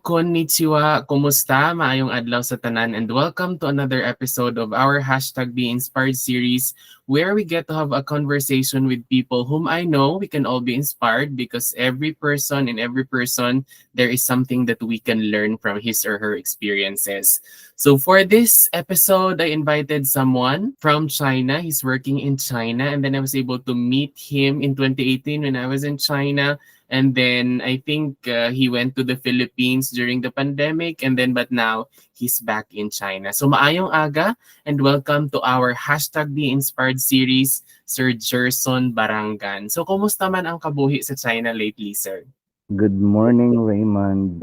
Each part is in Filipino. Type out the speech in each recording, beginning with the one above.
Konnichiwa, kumusta? Maayong adlaw sa tanan and welcome to another episode of our hashtag Be Inspired series where we get to have a conversation with people whom I know we can all be inspired because every person and every person there is something that we can learn from his or her experiences. So for this episode, I invited someone from China. He's working in China and then I was able to meet him in 2018 when I was in China. And then I think he went to the Philippines during the pandemic and then but now he's back in China. So maayong aga and welcome to our hashtag Be Inspired series, Sir Gerson Barangan. So kumusta man ang kabuhi sa China lately, sir? Good morning, Raymond.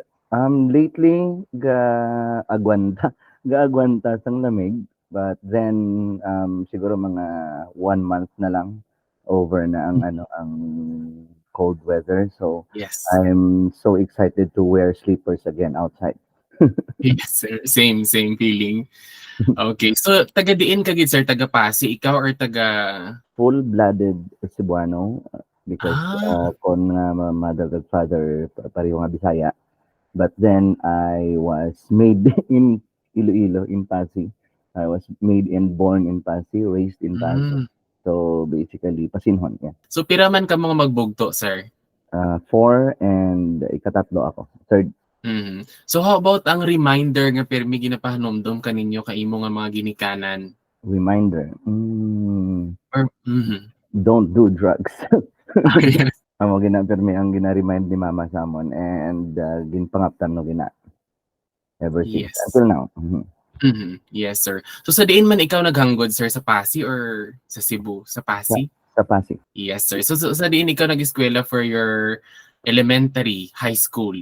Lately, gaagwanta, gaagwanta sang lamig. But then, siguro mga 1 month na lang over na ang cold weather. So, Yes. I'm so excited to wear slippers again outside. Yes, sir. Same feeling. Okay. So taga diin ka gid, sir, taga Pasig ikaw or taga Full-blooded Cebuano because Ah, kon nga mother and father pareho nga Bisaya. But then I was made in Iloilo, in Pasig. I was made and born in Pasig, raised in Pasig. mm. So basically, Pasinhon, yeah. So pira man ka mga magbugto, sir? Four and ikatatlo ako. Third Mhm. So how about ang reminder nga pirmi ginapahanomdom kaninyo kaimo nga mga ginikanan? reminder. Or mhm. Don't do drugs. Ah, yes. Amo ginapirmi ang gina-remind ni mama sa amon and ginpangaptan no gina ever since Yes. until now. Mhm. Mhm. Yes, sir. So sa diin man ikaw naghangod, sir, sa Pasig or sa Cebu? Sa Sa, Pasig? sa Pasig. Yes, sir. So sa diin ikaw nag-eskwela for your elementary, high school,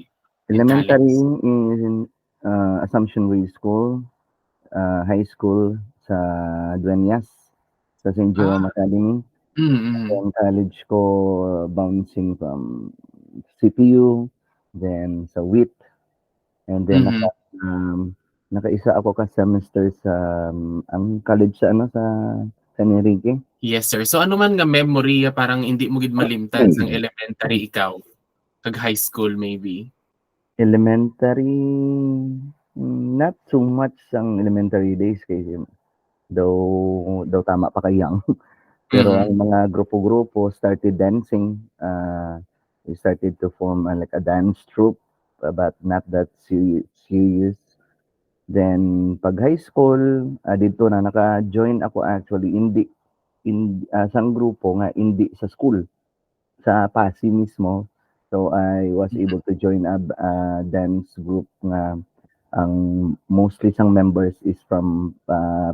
and Elementary college? in Assumption Way School, high school sa Dueñas, sa St. Ah, Jerome Academy. mm. Then college ko bouncing from CPU, then sa WIT, and then Mhm. nakaisa ako ka semester sa ang college sa ano sa San Enrique. Yes, sir. So ano man nga memory parang hindi mo gid malimtan sang elementary ikaw, kag high school maybe? Elementary, not too much ang elementary days kasi daw tama pa kay young. Pero Mhm. ang mga grupo-grupo started dancing. We started to form like a dance troupe, but not that serious. Then pag high school, dito na naka-join ako actually sang grupo nga hindi sa school, sa PASI mismo. So I was able to join a dance group nga ang mostly sang members is from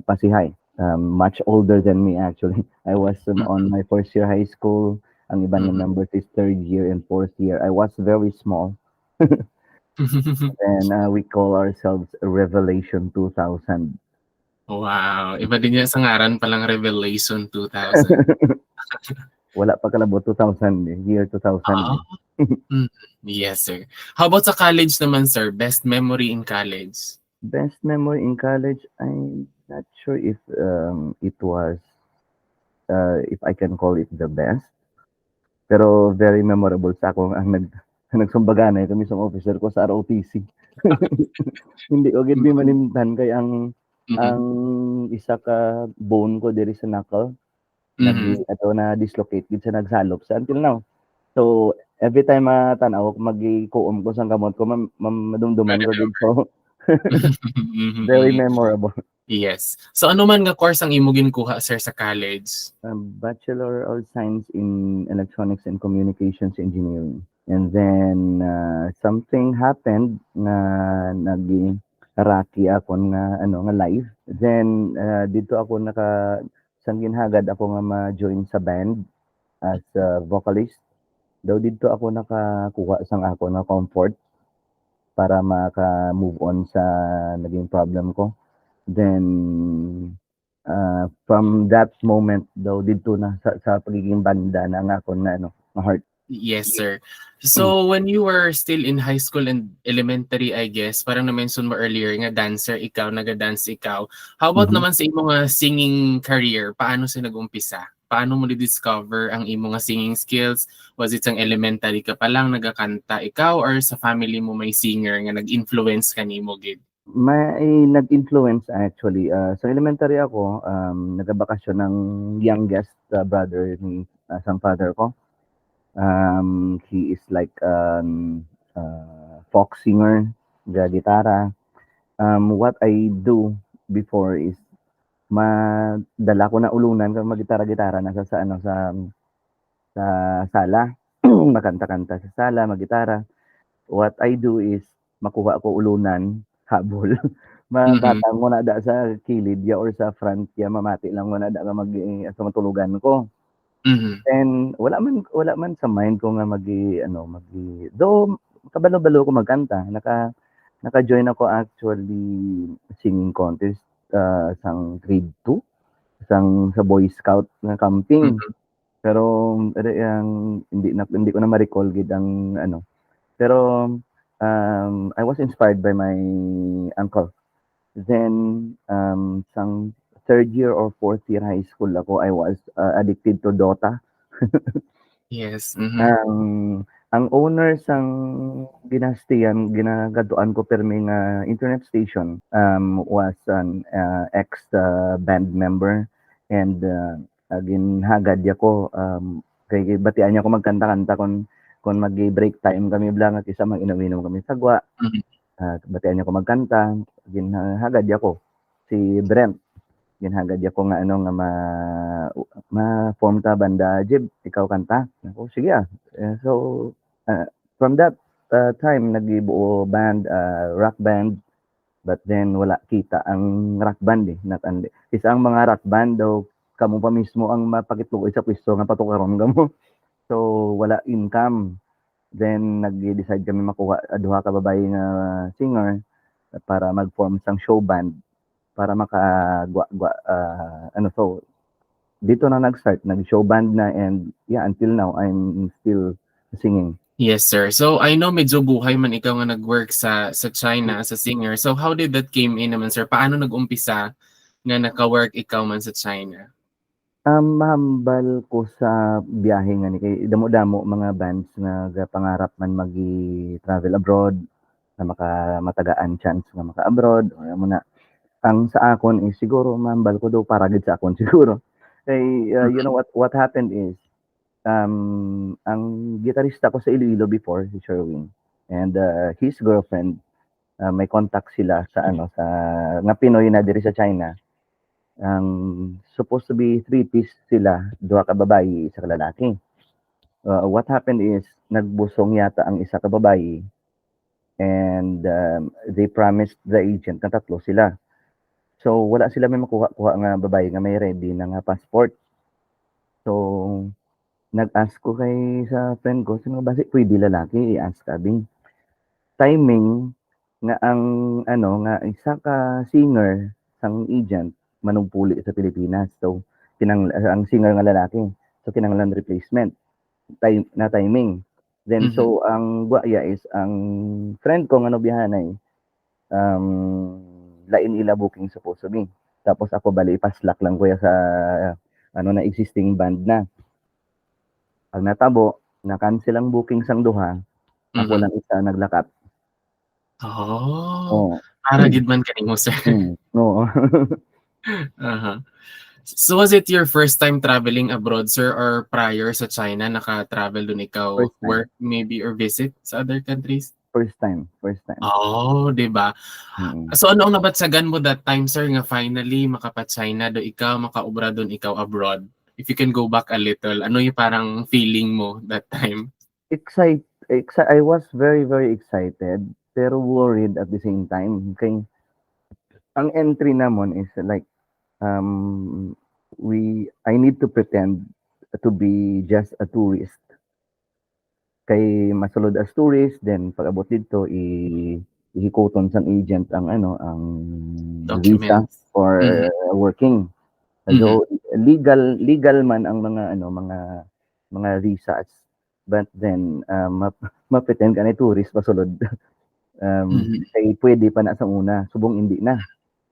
PASI High. Much older than me actually. I was on Mhm. my first year high school. Ang iba ng Mm. members is third year and fourth year. I was very small. And we call ourselves Revelation 2000. Wow, iba din yan sa ngaran palang Revelation 2000. Wala pa kalabot 2000 eh. Year 2000 Ah, eh. mm. Yes, sir. How about sa college naman, sir? Best memory in college? Best memory in college, I'm not sure if it was if I can call it the best. Pero very memorable sa ako ang nagsumbaganay kami sa officer ko sa ROTC. Hindi ko gid mi Mm, malimtan kay mhm, ang isa ka bone ko diri sa knuckle mhm. na dislocate gid sa nagsalop sa until now. So every time matanaw ko magikuom ko sa kamot ko madumduman Very ko gid so mhm, very mm. memorable. Yes. So ano man nga course ang imo ginkuha, sir, sa college? Bachelor of Science in Electronics and Communications Engineering. And then something happened na naging Raki ako nga nga live. Then dito ako sang ginhagad ako nga ma-join sa band as a vocalist. Daw dito ako nakakuha sang ako na comfort para maka-move on sa naging problem ko. Then from that moment daw dito na sa pagiging banda na nga ako na na heart. Yes, sir. So when you were still in high school and elementary, I guess, parang na-mention mo earlier nga dancer ikaw, naga-dance ikaw. How about Mhm. naman sa imong nga singing career? Paano siya nag-umpisa? paano mo discover ang imo nga singing skills? Was it sang elementary ka pa lang nagakanta ikaw or sa family mo may singer nga nag-influence kanimo gid? May nag-influence actually, sa elementary ako, nagbabakasyon ng youngest, brother ni, sang father ko. He is like, folk singer, gitara. What I do before is madala ko na ulunan kung maggitara-gitara nasa sa ano, sa sala, makanta-kanta sa sala, maggitara. What I do is makuha ko ulunan, habol, Mhm, mabatang mo na da sa kilid ya or sa front ya, mamati lang mo na da nga sa matulugan ko. mhm. And wala man sa mind ko nga ano, though kabalo-balo ko magkanta, naka-join ako actually singing contest, sang grade 2, sa Boy Scout nga camping. Mhm. Pero ang hindi ko na ma-recall gid ang ano. Pero, I was inspired by my uncle. Then, sang third year or fourth year high school ako, I was, addicted to Dota. Yes, mhm. Ang ang owner sang ginastiyan ginagaduan ko pirmi nga internet station, was an, ex, band member and, ginhagad ako, kay batian niya ako magkanta-kanta kon magi-break time kami bla nga kisa mag-inom-inom kami sagwa, Mhm. batian niya ako magkanta, ginhagad ako. Si Brent, ginhagad ako nga ano nga ma-form ta banda, "Jib, ikaw kanta?" Ako, "Sige, ah." So, ah, from that, time nagbuo band, rock band, but then wala kita ang rock band, eh, isa ang mga rock band daw kamo pa mismo ang mapakitluoy sa puwesto nga patukaron kamo. So, wala income. Then nag-decide kami makuha, duha ka babae nga singer para mag-form sang show band para makagwa-gwa, ano, so dito na nag-start, nag-show band na and yeah, until now I'm still singing. Yes, sir. So, I know medyo buhay man ikaw nga nag-work sa China as a singer. So, how did that came in naman, sir? Paano nag-umpisa nga naka-work ikaw man sa China? Mahambal ko sa biyahe nga ni kay damo-damo mga bands nga pangarap man travel abroad, na matagaan chance nga maka-abroad or amo na. Ang sa akon is siguro mahambal ko daw para gid sa akon siguro. Kay, you Mhm, know what happened is, ang gitarista ko sa Iloilo before, si Sherwin, and, his girlfriend, may contact sila sa ano, sa nga Pinoy na diri sa China. Supposed to be three-piece sila, duha ka babae, isa ka lalaki. What happened is nagbusong yata ang isa ka babae and, they promised the agent na tatlo sila. So, wala sila may makuha-kuha nga babae nga may ready na nga passport. So, nag-ask ko sa friend ko, "Sino ba puwede lalaki?" I-ask abi. Timing nga ang ano, nga isa ka singer sang agent manugpuli sa Pilipinas. So, ang singer nga lalaki. So, kinahanglan replacement, timing. Then, mhm. so ang gwaya is ang friend ko nga nobihanay, lain ila booking supposed to be. Tapos ako bali ipa-slack lang kuya sa ano na existing band na. Ang natabo, na-cancel ang booking sang duha, ako Mhm. lang isa naglakat. Oh, Oo. para gid man kanimo, sir. Oo. Uh-huh. So, was it your first time traveling abroad, sir, or prior sa China naka-travel dun ikaw First time, work maybe or visit sa other countries? first time, first time. Oh, 'di ba? Mm. So, ano ang nabatsagan mo that time, sir, nga finally makapa-China do ikaw, makaobra dun ikaw abroad? If you can go back a little, ano yung parang feeling mo that time? I was very, very excited pero worried at the same time. Kay ang entry namon is like, um, I need to pretend to be just a tourist. Kay masulod as tourist then pag-abot didto ihikoton sang agent ang ano, ang visa Documents. for Mhm, working. mhm, Although legal man ang mga ano, mga visas, but then, ma-pretend ka na tourist pasulod. mhm, Kay puwede pa na sa una, subong hindi na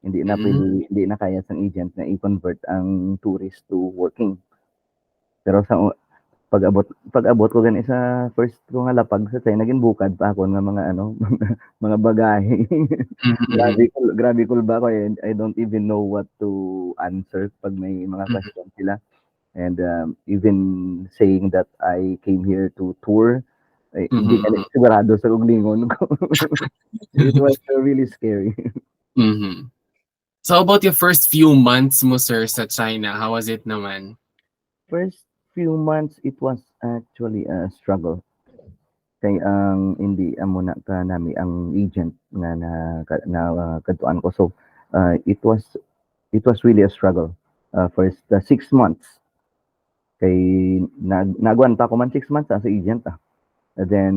hmm. puwede, hindi na kaya sang agent na i-convert ang tourist to working. Pero pag-abot ko gani sa first ko nga lapag sa China, naging bukad pa ako nga mga ano, mga bagahe. Mm, Grabe cool ba ako, eh, I don't even know what to answer 'pag may mga mm, question sila. And, even saying that I came here to tour, ay hindi ka mm, sigurado sa uglingon ko. It was really scary. mhm. So about your first few months mo sir sa China, how was it naman? First few months, it was actually a struggle. Kay ang hindi amo na ka nami ang agent nga kadtuan ko. So, it was really a struggle. First, 6 months kay nagwan pa ko man 6 months as agent, ah. And then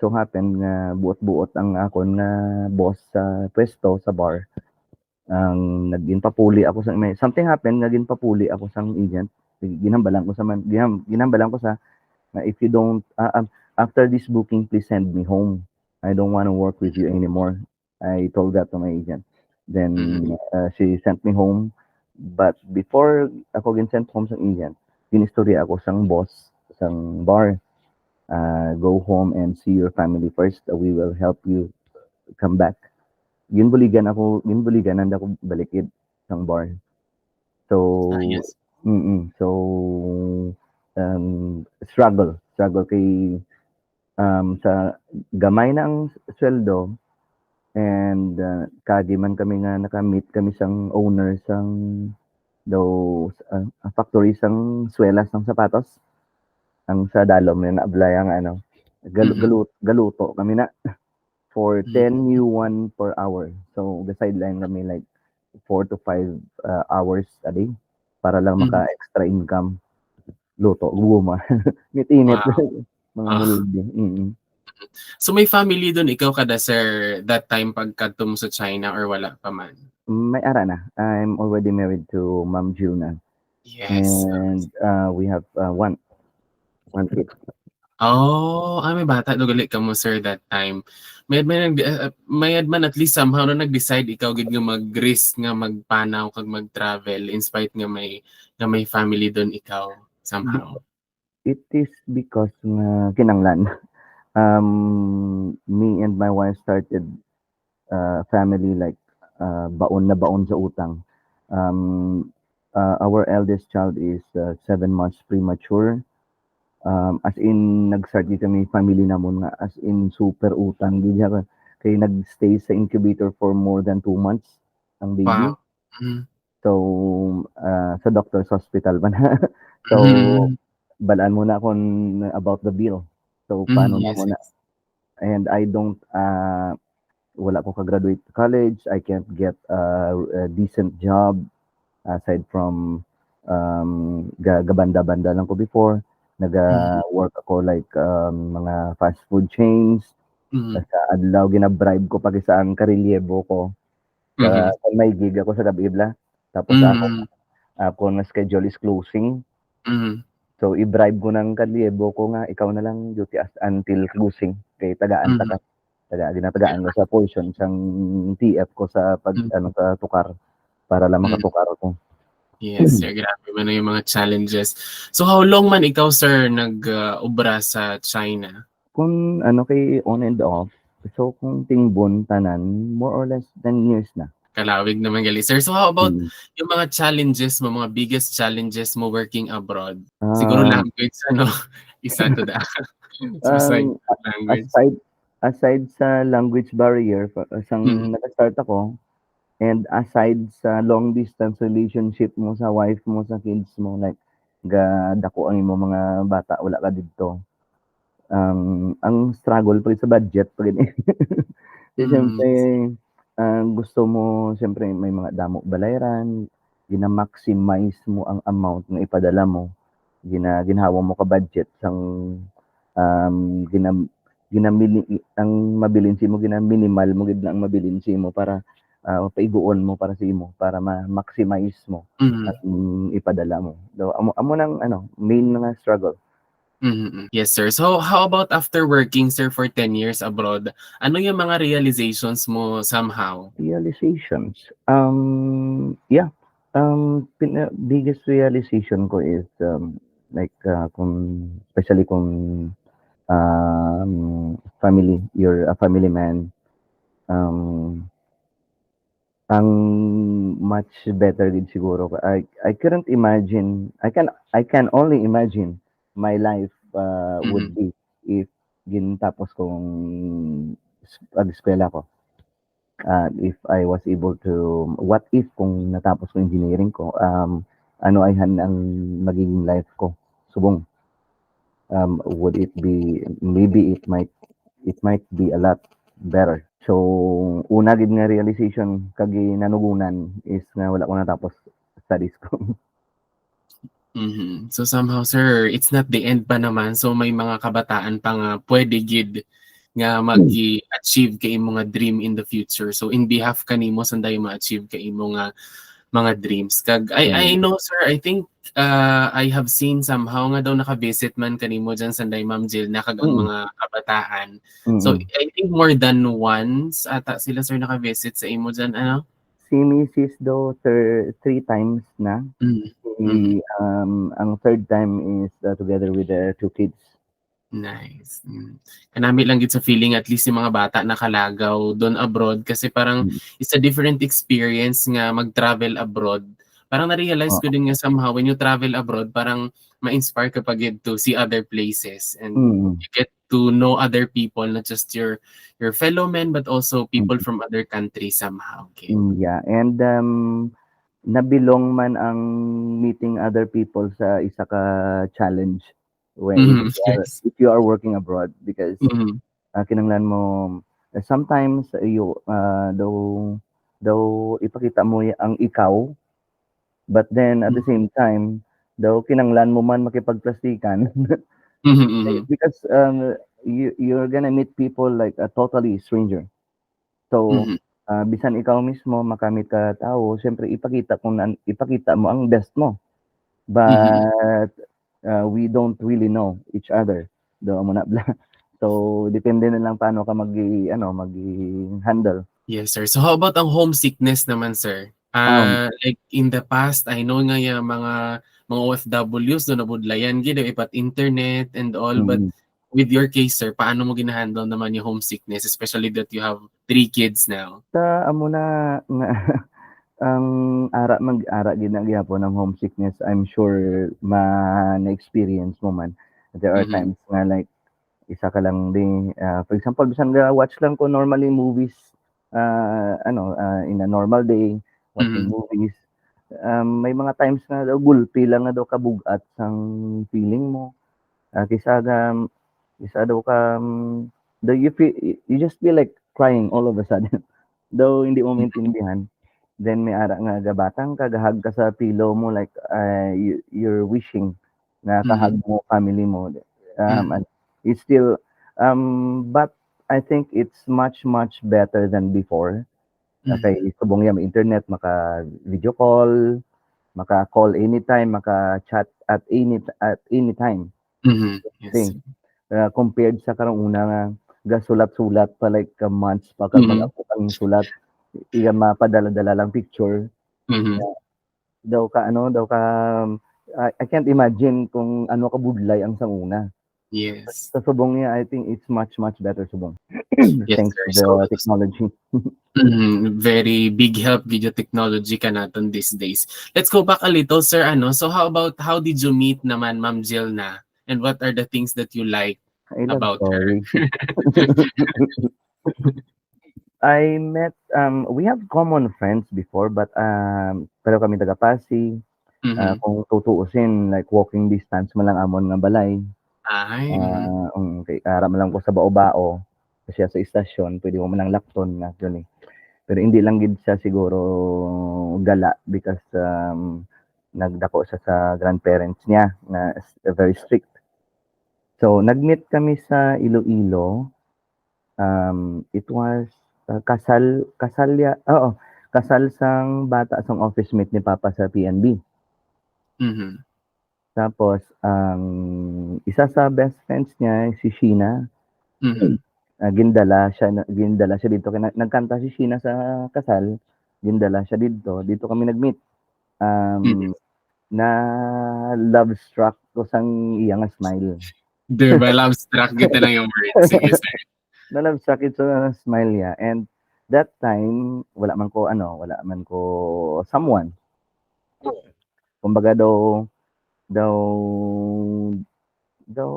so happen nga buot-buot ang akon nga boss sa puwesto sa bar, ang naging-papuli ako sa may something happened nga ginpapuli ako sang agent. Ginhambalan ko sa ginhambalan ko sa na if you don't after this booking, please send me home. I don't want to work with you anymore. I told that to my agent. Mm, Then she sent me home. But before ako sent home sa agent, ginistorya ako sang boss sang bar. Go home and see your family first. We will help you come back. Ginbuligan ako balikid sang bar. So, ayos. so struggle kay sa gamay na ang sweldo and kagi man kami nga naka-meet kami sang owner sang factory sang swelas ng sapatos. Ang sa dalom na naablay ang ano, Mm, galuto kami na for mm, 10 yuan per hour. So, sideline kami like 4 to 5 hours a day para lang mm. maka-extra income. Luto, guma. Init-init. Wow, Mga ah. hulbi. Mm. So may family dun ikaw kada sir that time pagkadto mo sa China or wala pa man? May ara na. I'm already married to Ma'am Juna. Yes. And we have one kid. Oh, may bata do gali ka mo sir that time. Mayad man at least somehow na nag-decide ikaw gid nga mag-risk nga magpanaw kag mag-travel in spite nga may family dun ikaw Be- somehow. It is because kinanglan. Me and my wife started family like baon na baon sa utang. Um, our eldest child is 7 months premature. As in, nag-start di kami family namon nga as in super utang. Di niya kay nag-stay sa incubator for more than 2 months ang baby. Wow. Mm. So, sa doctor's hospital man. So, Mm. balaan muna ako about the bill. So, Mm, paano na yes, muna. yes. And I don't, wala ko ka-graduate college. I can't get a decent job aside from gabanda-banda lang ko before. Mm, Nag-work ako like mga fast food chains. mm, Sa adlaw, gina-bribe ko pag isang karelyebo ko. mhm, Sa may gig ako sa Gabibla. Tapos mm, ako na schedule is closing. mhm, So, i-bribe ko ng kalyebo ko nga, ikaw na lang duty as until closing. Kay tagaan ta mhm. ka. Ginatagaan ko sa portion sang TF ko sa Mm. sa tukar para lang Hmm, makatukar ko. yes sir, grabe man na yung mga challenges. So how long man ikaw sir obra sa China? Kung kay on and off, so kung tingbon tanan, more or less 10 years na. Kalawig naman gali sir. So how about Mm. yung mga challenges mo, mga biggest challenges mo working abroad? Siguro Ah, language ano, isa to the so aside ang from language. aside aside sa language barrier Mm, sang nag-start ako and aside sa long distance relationship mo sa wife mo, sa kids mo, like dako ang imong mga bata, wala ka didto. Ang struggle pa rin sa budget pa rin, eh. Kasi mm, siyempre, gusto mo siyempre may mga damo balayran, gina-maximize mo ang amount na ipadala mo, ginhawa mo ka budget sang, ginamili ang mabilin mo gina-minimal mo gid na ang mabilin mo para, paiguon mo para sa imo, para ma-maximize mo mm, ang ipadala mo. So, amo ng main nga struggle. mm. Yes sir. So how about after working sir for 10 years abroad, ano yung mga realizations mo somehow? Realizations. Yeah. Biggest realization ko is like kung especially kung family, you're a family man, um, ang much better din siguro. I couldn't imagine. I can only imagine my life would Mhm. be if ginatapos kong pag-eskwela ko. If I was able to, what if kung natapos ko engineering ko, ano ay ang magiging life ko? Subong, would it be, maybe it might be a lot better. So, una gid nga realization kag nanugunan is nga wala ko natapos studies ko. Mhm. So somehow sir, it's not the end pa naman. So may mga kabataan pa nga pwede gid nga mag-achieve kay imo nga dream in the future. So in behalf kanimo sanday ma-achieve kay imo nga mga dreams. Kag I Mm, know sir, I think I have seen somehow nga daw naka-visit man kanimo diyan sanday Ma'am Jill na kag ang mm, mga kabataan. So mm. I think more than once ata sila sir naka-visit sa imo diyan ano? Si Mrs. daw 3 times na. Mm. Mhm. Ang third time is together with the 2 kids. Nice. Kanami lang gid sa feeling at least yung mga bata nakalagaw dun abroad kasi parang Mm. it's a different experience nga mag-travel abroad. Parang na-realize ko Oo. din nga somehow when you travel abroad, parang ma-inspire ka pa gid to see other places and Mm, you get to know other people, not just your fellow men but also people mm, from other countries somehow. Okay. yeah, and nabilong man ang meeting other people sa isa ka challenge when if Mhm. you are Yes. if you are working abroad because Mhm. kinahanglan mo sometimes daw ipakita mo ang ikaw, but then at the same time daw kinahanglan mo man makipagplastikan. Mhm. Mhm. Because you're gonna meet people like a totally stranger. So, Mhm. bisan ikaw mismo makamit ka tao, siyempre ipakita mo ang best mo. Mhm. But we don't really know each other. Do mo na bla. So, depende na lang paano ka handle. Yes, sir. So how about ang homesickness naman, sir? Um, Like in the past, I know nga yung mga OFWs do nabudlayan gid ipat internet and all, but mm, with your case, sir, paano mo gina-handle naman yung homesickness, especially that you have 3 kids now? sa amo na nga ang mag-ara gid na gyapon ng homesickness, I'm sure na-experience mo man. There are Mhm. times nga like isa ka lang din, for example, bisan watch lang ko normally movies, in a normal day, watching Mhm. movies, may mga times na daw gulpi lang na daw kabugat sang feeling mo, kaysa isa daw ka, though you just feel like crying all of a sudden, though hindi mo maintindihan. Then may ara nga gabatang ka, gahag ka sa pillow mo like, you're wishing na kahag Mhm. mo family mo. Mhm. And it's still, but I think it's much, much better than before. Mhm. Kay subong ya may internet, maka-video call, maka-call anytime, maka-chat at any time. Mhm. Yes. Thing, compared sa karong una nga gasulat-sulat pa like months pa kag Mhm. mag-abot ang sulat, iya mapadala-dala lang picture. Mhm. Daw ka I can't imagine kung ano kabudlay ang sanguna. Yes. Sa subong niya, I think it's much, much better subong. Yes, Thanks sir. to So the technology. very big help video technology ka natin these days. Let's go back a little, sir. So how about how did you meet naman Ma'am Jill na? And what are the things that you like I love about her? story. We have common friends before, but pero kami taga Pasig. Mhm. Kung tutuusin, like walking distance man lang amon nga balay. Ay, Kay ara man lang ko sa Bao-Bao, kasi sa istasyon pwede mo man lang lakton nga dun, eh. Pero hindi lang gid siya siguro gala because, nagdako siya sa grandparents niya na very strict. So, nag-meet kami sa Iloilo, it was, kasal sang bata sang office mate ni papa sa PNB. mhm. Tapos ang isa sa best friends niya si Sheena, Mhm. gindala siya dito nagkanta si Sheena sa kasal, gindala siya dito kami nag-meet. Mhm. Um, na love struck ko sang iya nga smile. Di ba? Love struck kita na yung word. Sige, sir. Na-love struck it sa smile niya, and that time wala man ko someone. Kumbaga daw daw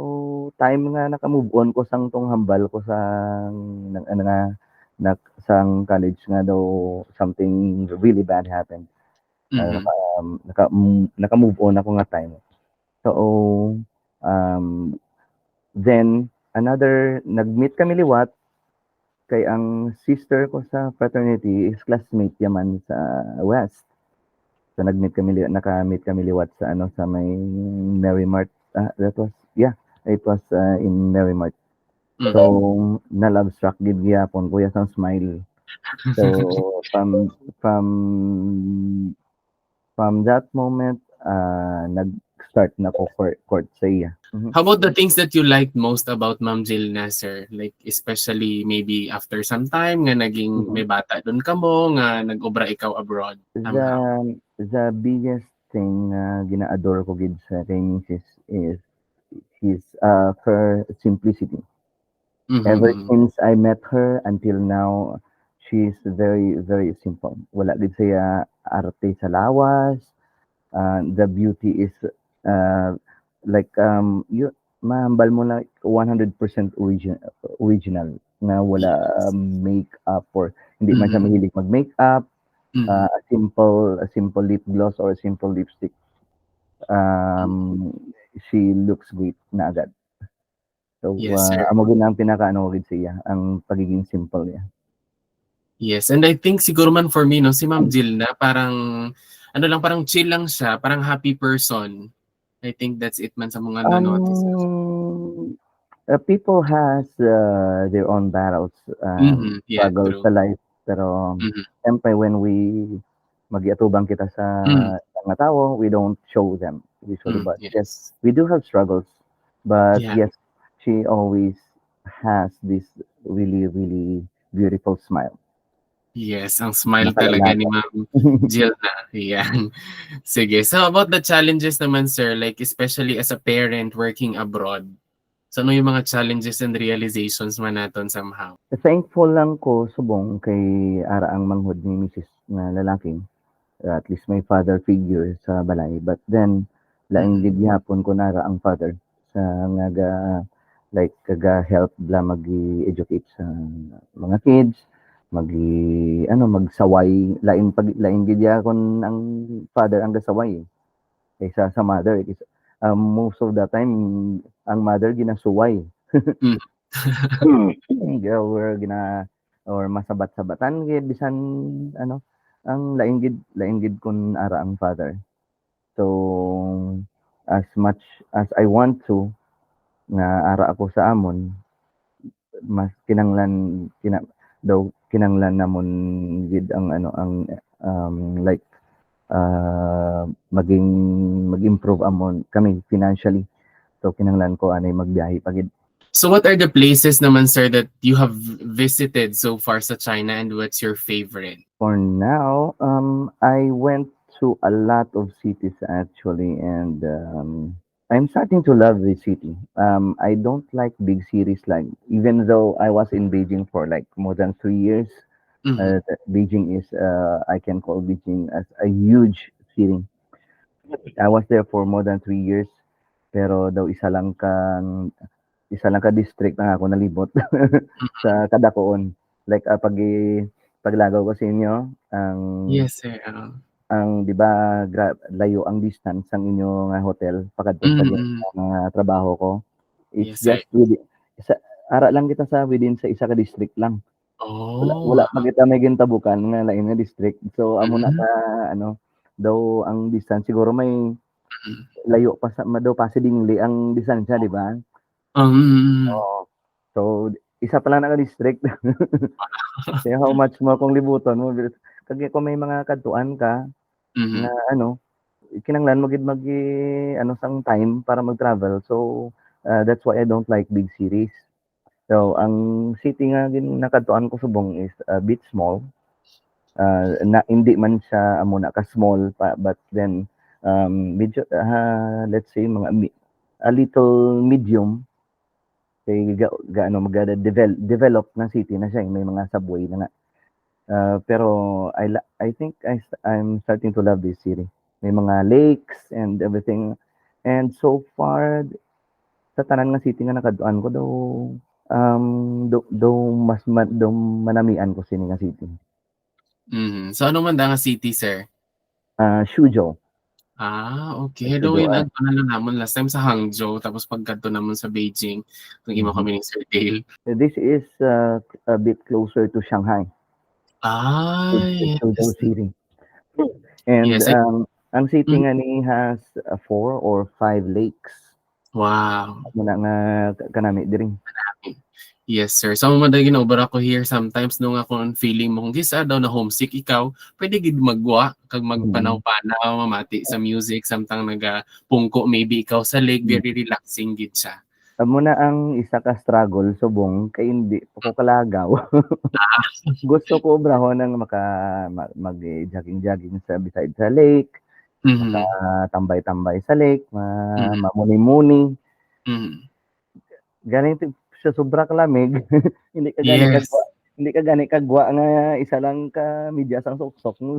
time nga naka-move on ko sang tong hambal ko sang ano nga sang college nga daw something really bad happened. Mhm. Naka-move on ako nga time. So, um, then another nag-meet kami liwat kay ang sister ko sa fraternity is classmate yaman sa West. So naka-meet kami liwat sa sa may Merrimart. It was in Merrimart. Mhm. So na-love struck gid gyapon kuya sang smile. So from from that moment nag-start na ko court sa iya. How about the things that you liked most about Ma'am Jill na, sir? Like, especially maybe after some time nga naging may bata doon ka mo, nga nag-obra ikaw abroad The somehow. the biggest thing na gina-adore ko gid sa kay misis is his her simplicity. Mhm, Ever mhm. since I met her until now, she's very, very simple. Wala gid siya arte sa lawas. The beauty is uh, like you mahambal mo na 100% original na wala Yes. makeup or hindi man siya Mhm, mahilig mag-makeup. mhm. A simple lip gloss or a simple lipstick, um, she looks great na agad. So, Yes, sir. amo gid ang pinakaano ko gid siya, ang pagiging simple niya. Yes, and I think siguro man for me 'no, si Ma'am Jill na parang ano lang, parang chill lang siya, parang happy person. I think that's it man sa mga na-notice ko. People has their own battles and Yeah, struggles true. sa life, pero Mhm, siyempre when we magiatubang kita sa hmm, mga tao, we don't show them usually. But yes, yes. we do have struggles. But Yeah, yes, she always has this really, really beautiful smile. yes, ang smile talaga ni Nakalalaban. Ma'am Jill na, yan. Sige, so about the challenges naman sir, like especially as a parent working abroad, so ano yung mga challenges and realizations man naton somehow? Thankful lang ko subong kay ara ang manghod ni Mrs. na lalaki. At least may father figure sa balay. But then laing Mhm, gid gyapon ko nara ang father sa nga like kaga-help bla magi-educate sa mga kids, magsaway. Lain gid gyapon ang father ang gasaway kaysa sa mother. Most of the time ang mother ginasuway. hmm, Or or masabat-sabatan gid bisan ano, ang lain gid kun ara ang father. So, as much as I want to nga ara ako sa amon, mas kinanglan namon gid ang like maging mag-improve amon kami financially. So kinahanglan ko anay magbiyahe pa gid. So what are the places naman sir that you have visited so far sa China and what's your favorite? For now, I went to a lot of cities actually, and I'm starting to love the city. I don't like big cities, like even though I was in Beijing for like more than 3 years. Mhm, Beijing is I can call Beijing as a huge city. I was there for more than 3 years, pero daw isa lang ka district na ako nalibot mhm. sa kadakoon. Like paglagaw ko sa inyo, Yes sir, ang 'di ba layo ang distance ang inyong hotel pakadto sa Mm. mga trabaho ko. It's Yes sir. just sa ara lang kita sa within sa isa ka district lang. Wala Oh, wala pa wow. kita may gintabukan nga lain nga district. So amo na Mhm, ka ano, though ang distance siguro may mm. layo pa sa daw Pasidingli ang distansya 'di ba? Mm. Oo. So isa pa lang na ka district. Kaya how much more kung libuton mo kag kung may mga kadtuan ka nga Mhm. kinahanglan mo gid sang time para mag-travel. So, that's why I don't like big cities. So, ang city nga nakadtuan ko subong is a bit small. Na hindi man siya amo na ka-small pa, but then, medyo, let's say a little medium kay gaano develop na city na siya, may mga subway na nga. Pero I think I'm starting to love this city. May mga lakes and everything. And so far sa tanan nga city nga nakadtuan ko daw manamian ko sini nga city. So ano man da nga city, sir? Suzhou. Okay. Hello, yun agto na lang namon last time sa Hangzhou, tapos pagkadto namon sa Beijing, kung imo kami ni Sir Dale. This is a bit closer to Shanghai. Yes. Suzhou City. And Yes, ang city nga ni has 4 or 5 lakes. Wow. Muna nga kanami diri. Yes, sir. So, mamadali ginaubara ko here sometimes nung ako feeling mo kung gisa daw na homesick ikaw, pwede gid magwa kag magpanaw-panaw, mamati sa music, samtang nagapungko maybe ikaw sa lake, very relaxing gid siya. Muna ang isa ka struggle subong kay hindi ko kalagaw. Gusto ko brahon nang mag-jogging sa beside sa lake, tambay-tambay sa lake, mamuni-muni. Ganito sa sobra kalamig, hindi ka gani kagwa nga isa lang ka medyas ang suksok mo.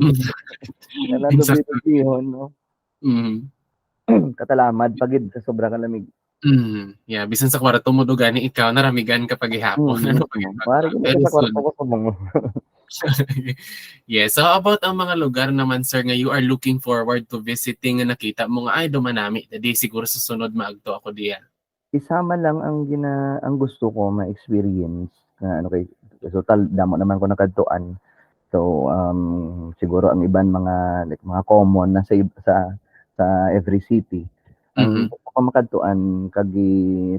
Kala dubli-dublihon, no? Katalamad pagid sa sobra kalamig. Yeah, bisan sa kwarto mo gani ikaw naramigan kapag ihapon. Ano pag Pare ko sa kwarto ko subong. Yes, so about ang mga lugar naman, sir, nga you are looking forward to visiting nga nakita mo nga ay dumanami, di siguro sa sunod maagto ako diya. Isama lang ang gusto ko ma-experience na kay total damo naman ko nakadtuan. So siguro ang iban mga mga common na sa every city. Ang gusto ko makadtuan kag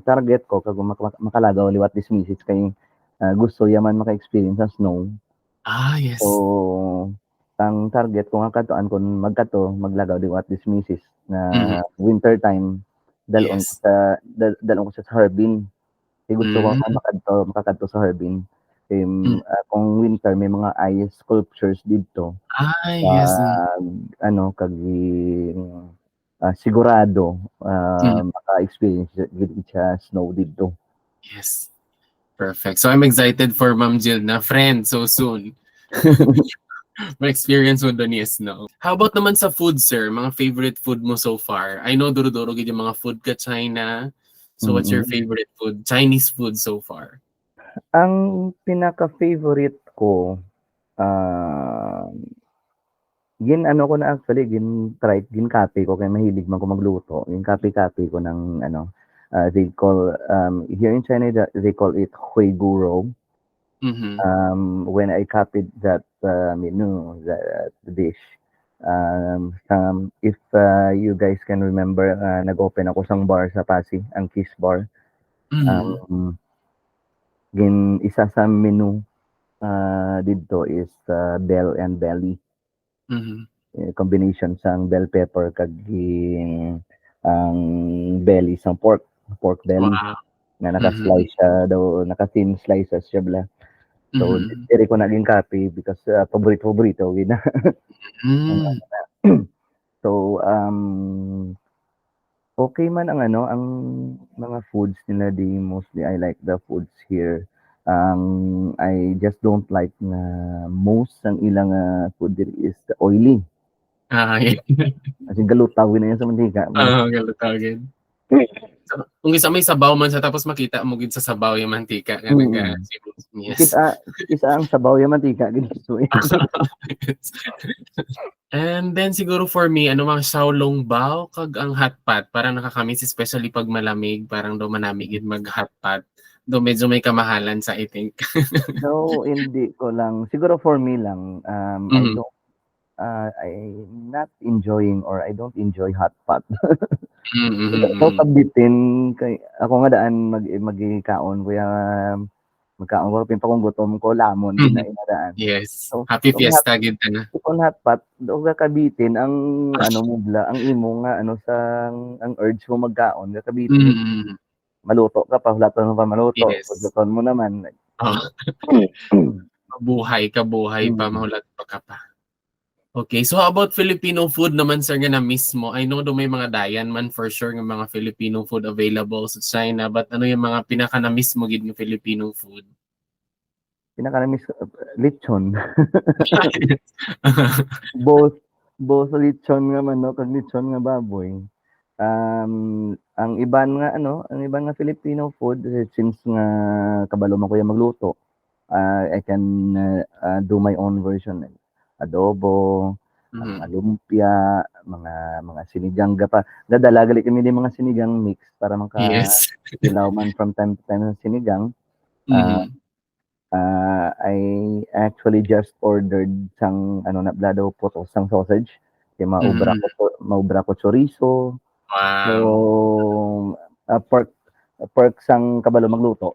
target ko kag makalagaw liwat dismisses kay gusto yaman maka-experience sa snow. Yes. So ang target ko nga kadtuan kun maglagaw liwat dismisses na winter time. Dalon ko sa Harbin. Kaya gusto ko makadto sa Harbin. Kung winter may mga ice sculptures dito. Yes. Kag sigurado maka-experience sa snow dito. Yes. Perfect. So I'm excited for Ma'am Jill na friend so soon. Ma-experience mo doon yung snow. How about naman sa food, sir? Mga favorite food mo so far? I know duro-duro gid yung mga food ka China. So what's your favorite food? Chinese food so far? Ang pinaka-favorite ko ko na actually gin copy ko kay mahilig man ko magluto. Gin copy ko ng they call here in China they call it huiguro. When I copied that menu, that dish, if you guys can remember, nag-open ako sang bar sa Pasig, ang Kiss Bar. Isa sa menu dito is bell and belly. Combination sang bell pepper kag ang belly sang pork belly. Wow. Na naka-slice siya daw, naka-thin slices siya bla. So, diri ko naging copy because paborito gina. So, okay man ang ang mga foods nila di mostly I like the foods here. I just don't like na most ang ilang food diri is oily. Yeah. As in galutawin na yan sa mantika. Galutawin. So, kung isa may sabaw man sa tapos makita mo gid sa sabaw yung mantika nga yes. Isa ang sabaw yung mantika ginto. And then siguro for me mga xiaolong bao kag ang hot pot parang nakakamiss especially pag malamig, parang do manami gid mag hot pot. Do medyo may kamahalan sa I think. No, hindi ko lang. Siguro for me lang I'm not enjoying or I don't enjoy hot pot. So kabitin kay ako nga daan magikaon kuya magkaon ko pinpa kong gutom ko lamon din na inadaan. Yes. So, happy fiesta gid na. Kung hot pot do ka kabitin ang mo bla ang imo nga sa ang urge mo magkaon ka kabitin. Maluto ka pa hulaton mo pa maluto. Pagluton mo naman. Kabuhay pa mahulat pa ka pa. Okay, so how about Filipino food naman sir nga na mismo? I know do may mga dayan man for sure nga mga Filipino food available sa China, but ano yung mga pinaka na mismo gid nga Filipino food? Pinaka-na-miss ko, lechon. Both both lechon nga manok kag lechon nga baboy. Ang iban nga Filipino food, since nga kabalo man ko yang magluto, I can, do my own version, like adobo, mga Mhm. lumpia, mga sinigang pa. Dadala gali kami ng mga sinigang mix para Yes. maka-ilaw man from time to time sa sinigang. Ah, Mhm. I actually just ordered sang ano na blado puto sang sausage, kay Mhm. maubra ko chorizo, so, Wow. pork pork sang kabalo magluto.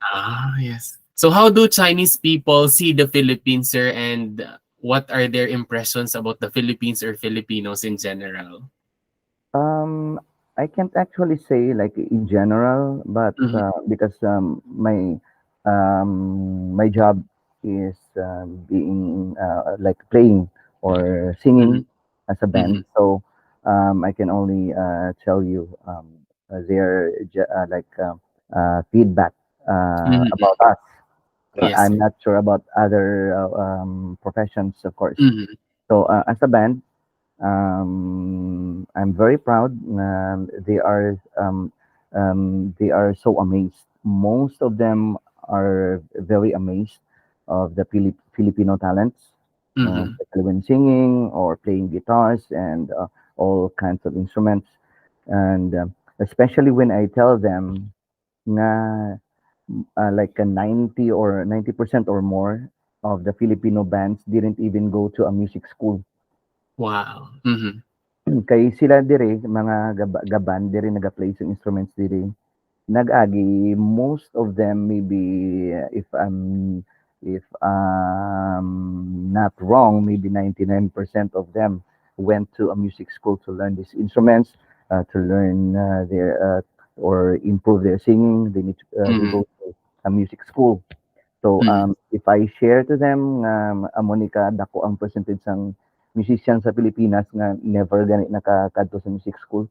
Ah, yes. So how do Chinese people see the Philippines, sir, and what are their impressions about the Philippines or Filipinos in general? Um, I can't actually say like in general, but Mhm. because my job is being like playing or Mhm. singing as a Mhm. band, so I can only tell you their feedback Mhm. about us. Yes, I'm sir. not sure about other professions, of course. Mhm. So as a band, I'm very proud. They are so amazed. Most of them are very amazed of the Filipino talents, Mhm. especially when singing or playing guitars and all kinds of instruments. And especially when I tell them na like a 90% or more of the Filipino bands didn't even go to a music school. Wow. Mhm. Kay sila diri mga gaban diri naga-play sa instruments diri, nag-agi most of them maybe if not wrong, maybe 99% of them went to a music school to learn these instruments, to learn their or improve their singing. They Mhm. go to a music school. So, Mhm. if I share to them nga amo ni ka dako ang percentage sang musician sa Pilipinas nga never gani nakakadto sa music school,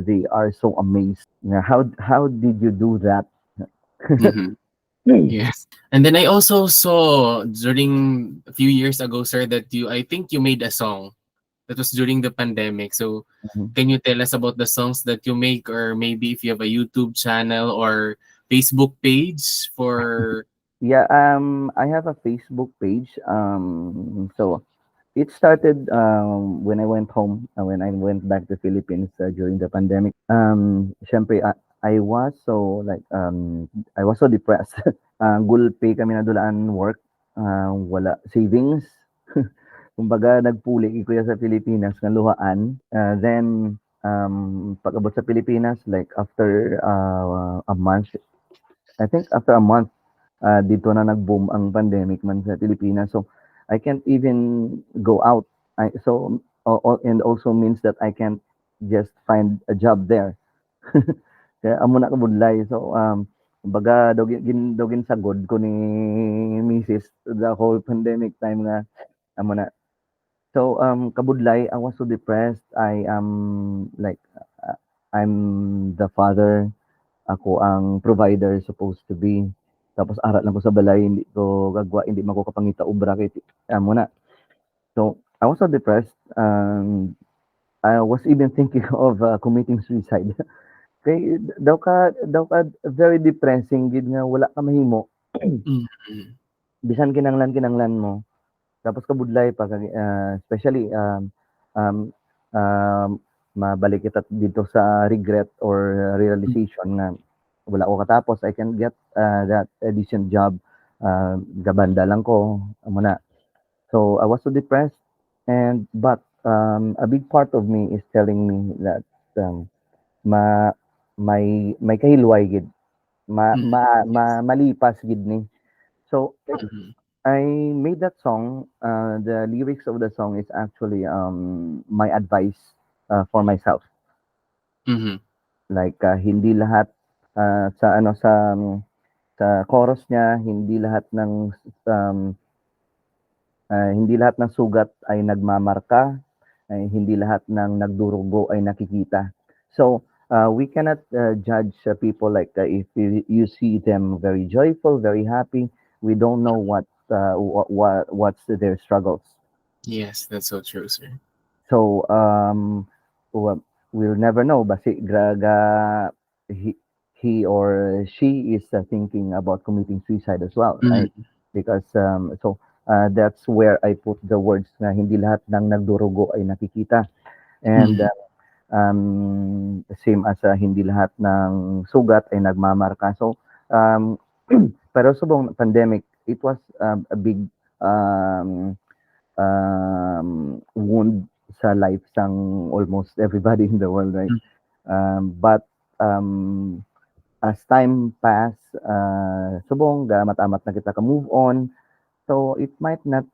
they are so amazed nga how did you do that? Mhm. Yes. And then I also saw during a few years ago, sir, that I think you made a song that was during the pandemic. So Mhm. can you tell us about the songs that you make, or maybe if you have a YouTube channel or Facebook page for? Yeah, I have a Facebook page. So it started when I went home, when I went back to Philippines during the pandemic. Syempre, I was so like I was so depressed. Gulpi kami nadulaan work, wala savings. Kumbaga nagpuli gid kuya sa Pilipinas nga luhaan. Then pag-abot sa Pilipinas like after a month, I think after a month dito na nag-boom ang pandemic man sa Pilipinas. So I can't even go out. And also means that I can't just find a job there. Kaya amo na kabudlay. So kumbaga dogin sagod ko ni Mrs. the whole pandemic time nga amo na. So kabudlay I was so depressed. I am like I'm the father, ako ang provider supposed to be. Tapos aral lang ko sa balay, hindi ko gagwa, hindi man ko kapangita obra kay amo na. So I was so depressed. I was even thinking of committing suicide. Kay daw ka very depressing gid nga wala ka mahimo. Mhm. Bisan kinanglan mo. Tapos kabudlay pa especially um, um, mabalik kita dito sa regret or realization nga wala ko katapos. I can get that a decent job. Gabanda lang ko amo na. So I was so depressed, but a big part of me is telling me that ma may kahilway gid, Mhm. Yes. malipas gid ni. So Mhm. I made that song. The lyrics of the song is actually my advice for myself. Mhm. Like hindi lahat sa chorus niya, hindi lahat ng um, Hindi lahat ng sugat ay nagmamarka, ay hindi lahat ng nagdurugo ay nakikita. So, we cannot judge people like if you see them very joyful, very happy. We don't know what's their struggles. Yes, that's so true, sir. So, we'll never know. Basi graga he or she is thinking about committing suicide as well, right? Mm, Because that's where I put the words na hindi lahat ng nagdurugo ay nakikita. And mm, same as hindi lahat ng sugat ay nagmamarka. So, um, pero subong pandemic, it was a big um, wound sa life sang almost everybody in the world, right? mm, But as time pass, subong matamat na kita ka move on. So it might not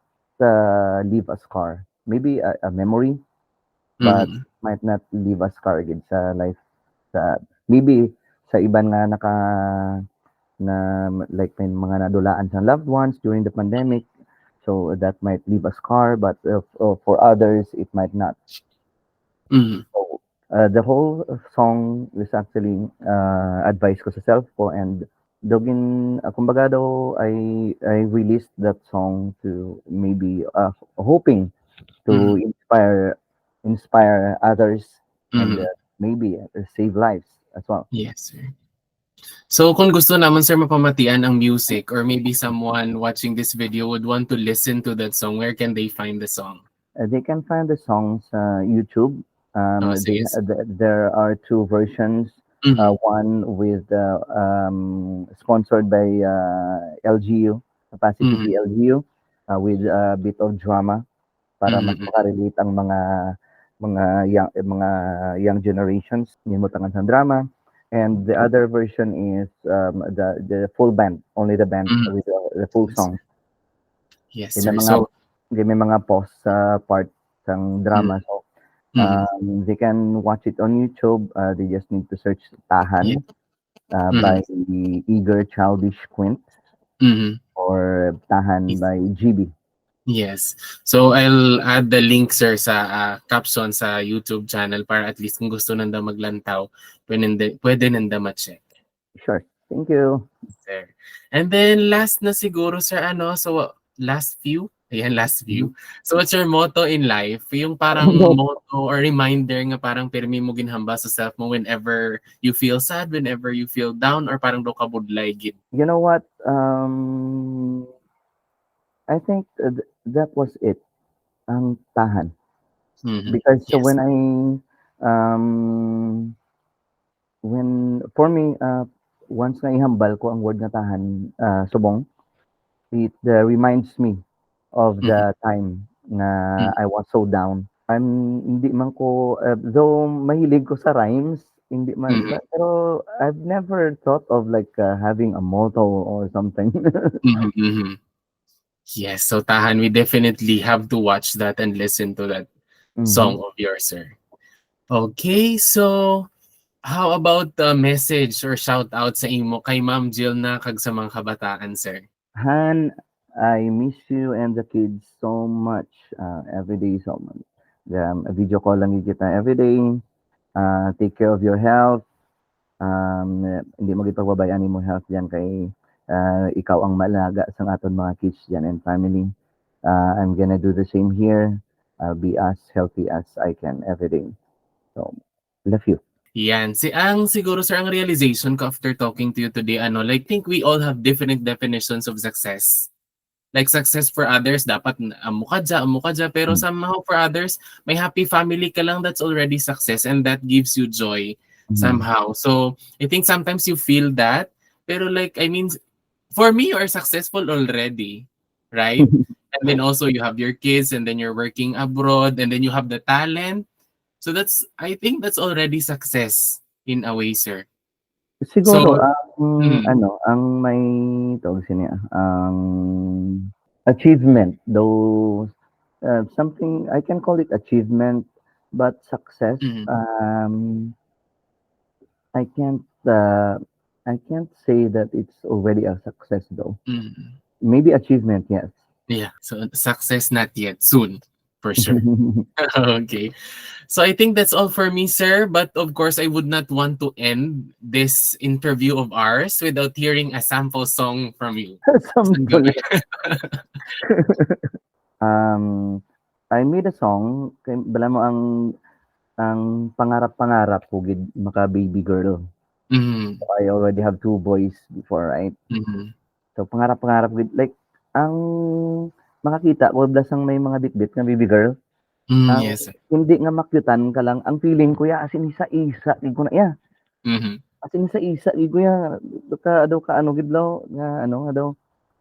leave a scar. Maybe a memory, but mm, might not leave a scar again sa life. Sa, maybe sa iban nga na like may mga nadulaan sa loved ones during the pandemic. So that might leave a scar, but for others, it might not. mm, So, the whole song is actually advice ko sa self ko and dogin kumbaga daw I released that song to maybe hoping to mm, inspire others and mm. maybe save lives as well. Yes, sir. So kung gusto naman sir mapamatian ang music or maybe someone watching this video would want to listen to that song, where can they find the song? They can find the songs YouTube. Oh, sige. There are two versions. Mhm, One with sponsored by LGU, Pasig mhm, City LGU, with a bit of drama para mas mhm, makarelate ang mga young generations nimutangan sa drama. And the other version is the full band, only the band mhm. with the full Yes, song. sir. Yes, May sir. mga So, may mga pause sa part ng mm, drama. So mhm, they can watch it on YouTube. They just need to search yeah, Tahan mhm, by Eager Childish Quint mhm. or Tahan by GB. Yes. So I'll add the link sir sa caption sa YouTube channel para at least kung gusto nanda maglantaw, pwede nanda ma-check. Sure. Thank you. Sir. And then last na siguro sir so last few, ayan last Mhm. few. So what's your motto in life? Yung parang motto or reminder nga parang pirmi mo ginhamba sa self mo whenever you feel sad, whenever you feel down or parang do ka budlay gid. You know what? I think that was it. Ang Tahan. Mhm. Because Yes. um, when for me, once na ihambal ko ang word na Tahan, subong, it reminds me of Mhm. the time na Mhm. I was so down. Hindi man ko, though mahilig ko sa rhymes, hindi man, Mhm. pero I've never thought of like having a motto or something. Mhm. Mhm. Yes, so Tahan, we definitely have to watch that and listen to that Mhm. song of yours, sir. Okay, so how about the message or shout out sa imo kay Ma'am Jill na kag sa mga kabataan, sir? Han, I miss you and the kids so much. Every day so much. Video call lang yun kita every day. Take care of your health. Hindi mo gipagbabayaan mo health diyan kay ikaw ang malaga sa aton mga kids diyan and family. I'm gonna do the same here. I'll be as healthy as I can every day. So, love you. Yan, ang siguro sir ang realization ko after talking to you today like think we all have different definitions of success. Like success for others dapat amo ka dya, pero somehow for others may happy family ka lang, that's already success and that gives you joy Mhm. somehow. So I think sometimes you feel that, pero like I mean for me you are successful already, right? And then also you have your kids and then you're working abroad and then you have the talent. So I think that's already success in a way, sir. Siguro So mm, ang may tawag sini ang achievement, though something I can call it achievement, but success, mm, I can't uh, I can't say that it's already a success though. mm, Maybe achievement, yes. Yeah. So success not yet, soon for sure. Okay. So I think that's all for me, sir. But of course, I would not want to end this interview of ours without hearing a sample song from you. Saan ka Sample. ba? Um, I made a song kay bala mo ang pangarap-pangarap ko gid maka-baby girl. Mhm. I already have 2 boys before, right? Mhm. So pangarap-pangarap gid like ang makakita ko blasang may mga bitbit nga baby girl, ang Yes, sir. hindi nga makyutan ka lang, ang feeling ko ya as in isa-isa gid ko na ya, Mhm. as in isa-isa gid ko ya, daw ka ano gid law nga ano nga daw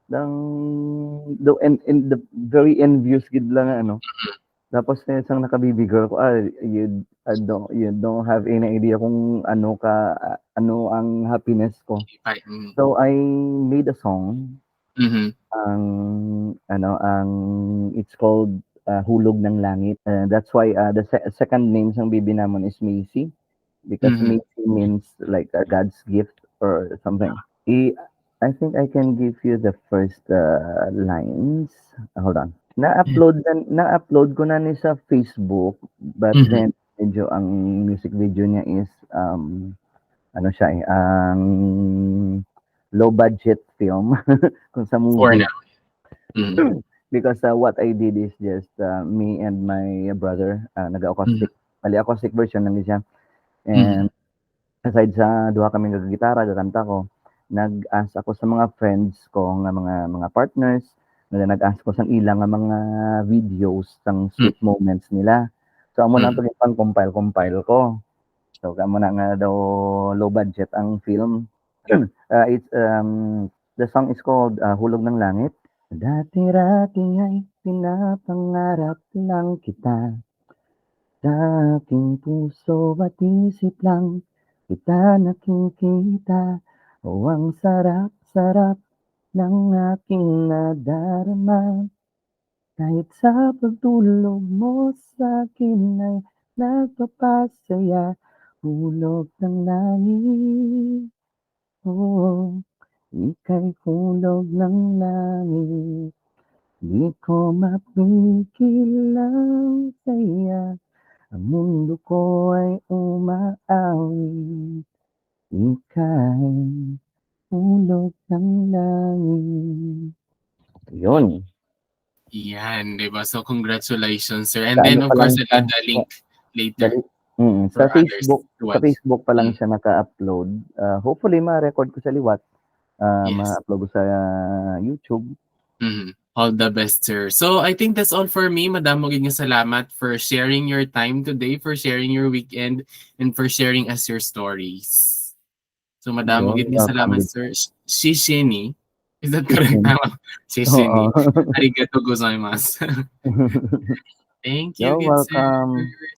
Ng daw and the very envious gid lang nga ano. Tapos na isang naka-baby girl ko, you don't have any idea kung ano ang happiness ko. Ay, mm. So I made a song, Mhm. ang ang it's called, Hulog ng Langit. That's why, the second name ng baby namon is Macy, because Mhm. Macy means like, God's gift or something. I I think I can give you the first, lines. Hold on. Na-upload ko na ni sa Facebook, but Mhm. then medyo ang music video niya is, ano siya, ang low budget film kung sa For movie. now. Mhm. Because, what I did is just, me and my brother, Mhm. acoustic version lang siya. Mhm. And aside sa duha kami gitara, gakanta ko, nag-ask ako sa mga friends ko nga mga partners, nag-ask ko sa ilang nga mga videos sang Mhm. sweet moments nila. So amo na Mhm. 'to compile ko. So kamo na nga daw low budget ang film. It's, the song is called, Hulog ng Langit. Dati-rati ay pinapangarap lang kita, sa aking puso at isip lang kita nakikita. Oh, ang sarap-sarap ng aking nadarama. Kahit sa pagtulog mo sa'kin ay nagpapasaya. Hulog ng langit, oh, ika'y hulog ng langit. Di ko mapigil ang saya. Ang mundo ko ay umaawit, ika'y hulog ng langit. Yun, Yan, 'di ba? So congratulations, sir. And sa ano then of pa lang course, I'll siya, add the sa link later dali for others to sa watch. Facebook pa lang Mm. siya naka-upload. Hopefully ma-record ko sa liwat, Yes. ma-upload ko sa YouTube. Mhm. All the best, sir. So I think that's all for me. Madamo gid nga salamat for sharing your time today, for sharing your weekend, and for sharing us your stories. So madamo You're gid nga welcome salamat, din. sir. Shishini. Is that correct Sishin. tama? Oo. Shishini. Arigato gozaimasu. Thank you, You're good sir. welcome.